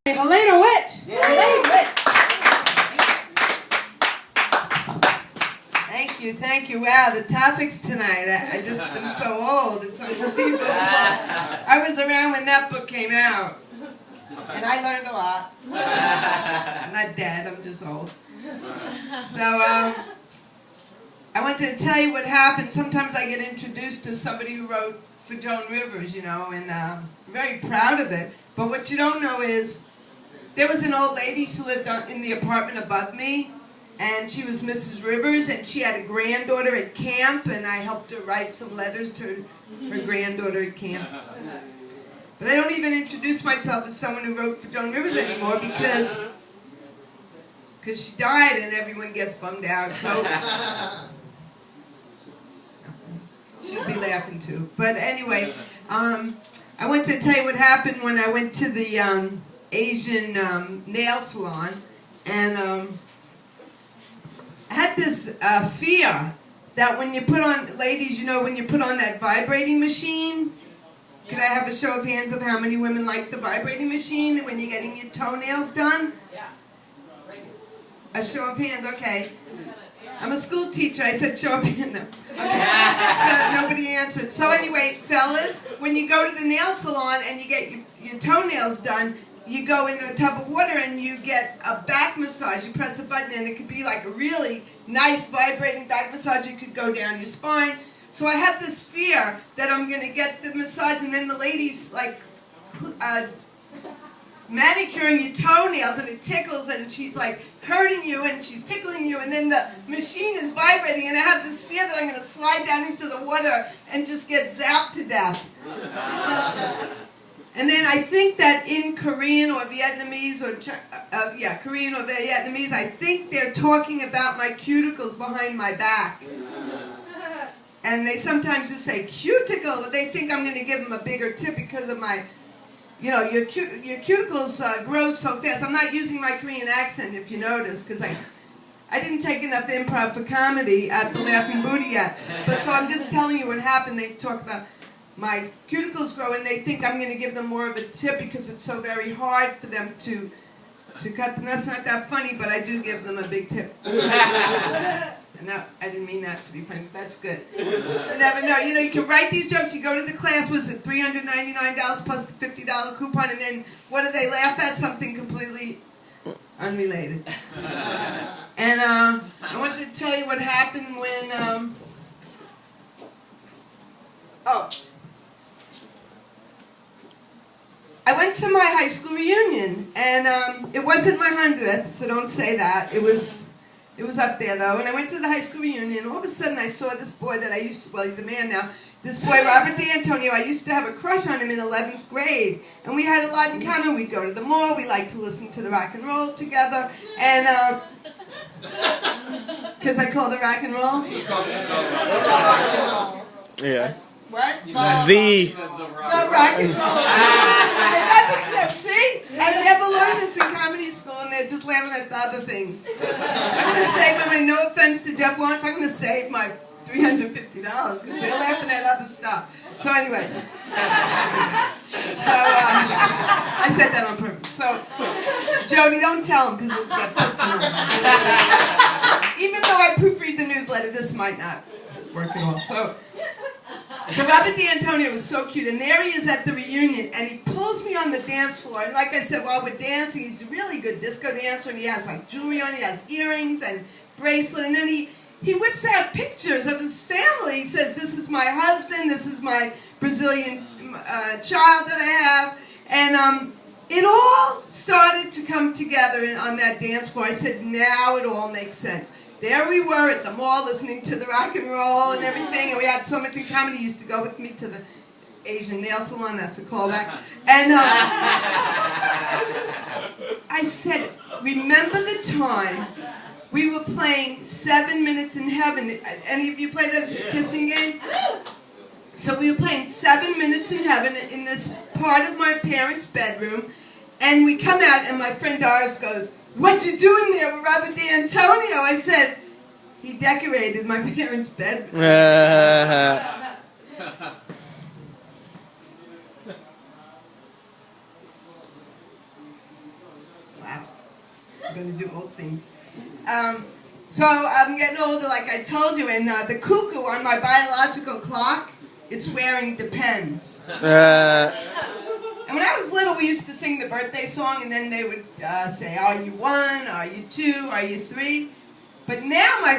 Helena Witt. Helena Witt. Thank you. Wow, the topics tonight. I just am so old. It's unbelievable. I was around when that book came out, and I learned a lot. I'm not dead. I'm just old. So I wanted to tell you what happened. Sometimes I get introduced to somebody who wrote for Joan Rivers, you know, and I'm very proud of it. But what you don't know is there was an old lady who lived in the apartment above me, and she was Mrs. Rivers, and she had a granddaughter at camp, and I helped her write some letters to her granddaughter at camp. But I don't even introduce myself as someone who wrote for Joan Rivers anymore because she died and everyone gets bummed out. So should be laughing too. But anyway, I want to tell you what happened when I went to the Asian nail salon, and I had this fear that when you put on, ladies, you know, when you put on that vibrating machine, could I have a show of hands of how many women like the vibrating machine when you're getting your toenails done? Yeah. A show of hands, okay. I'm a school teacher, I said show of hands. No. Okay. So nobody answered. So anyway, fellas, when you go to the nail salon and you get your toenails done, you go in a tub of water and you get a back massage. You press a button and it could be like a really nice vibrating back massage. It could go down your spine. So I have this fear that I'm going to get the massage and then the lady's like manicuring your toenails and it tickles and she's like hurting you and she's tickling you and then the machine is vibrating and I have this fear that I'm going to slide down into the water and just get zapped to death. And then I think that in Korean or Vietnamese or Korean or Vietnamese, I think they're talking about my cuticles behind my back. And they sometimes just say cuticle. They think I'm going to give them a bigger tip because of my, you know, your cuticles grow so fast. I'm not using my Korean accent if you notice because I didn't take enough improv for comedy at the Laughing Buddha yet. But so I'm just telling you what happened. They talk about my cuticles grow and they think I'm going to give them more of a tip because it's so very hard for them to cut them. That's not that funny, but I do give them a big tip. No, I didn't mean that to be funny. That's good. You never know. You know, you can write these jokes. You go to the class, was it $399 plus the $50 coupon, and then what do they laugh at? Something completely unrelated. And I wanted to tell you what happened when... I went to my high school reunion, and it wasn't my 100th, so don't say that. It was up there, though. And I went to the high school reunion, and all of a sudden I saw this boy that I used to, well, he's a man now, this boy, Robert D'Antonio. I used to have a crush on him in 11th grade, and we had a lot in common. We'd go to the mall, we liked to listen to the rock and roll together, and, because I called it rock and roll? Yeah. What? The rock and roll. I got the joke, see? I never learned this in comedy school, and they're just laughing at the other things. I'm going to save, no offense to Jeff Lawrence, I'm going to save my $350 because they're laughing at other stuff. So anyway. So, I said that on purpose. So, Jody, don't tell him because he'll get pissed off. Even though I proofread the newsletter, this might not work at all. So Robert D'Antonio was so cute, and there he is at the reunion, and he pulls me on the dance floor, and like I said, while we're dancing, he's a really good disco dancer, and he has like jewelry on, he has earrings and bracelet, and then he whips out pictures of his family. He says, this is my husband, this is my Brazilian child that I have, and it all started to come together on that dance floor. I said, now it all makes sense. There we were at the mall listening to the rock and roll and everything, and we had so much in common. He used to go with me to the Asian nail salon, that's a callback. And I said, remember the time we were playing 7 Minutes in Heaven? Any of you play that? It's a kissing game? So we were playing 7 Minutes in Heaven in this part of my parents' bedroom, and we come out, and my friend Doris goes, what you doing there with Robert D'Antonio? I said, he decorated my parents' bedroom. going to do old things. So I'm getting older, like I told you, and the cuckoo on my biological clock, it's wearing Depends. And when I was little, we used to sing the birthday song, and then they would say, are you 1, are you 2, are you 3? But now my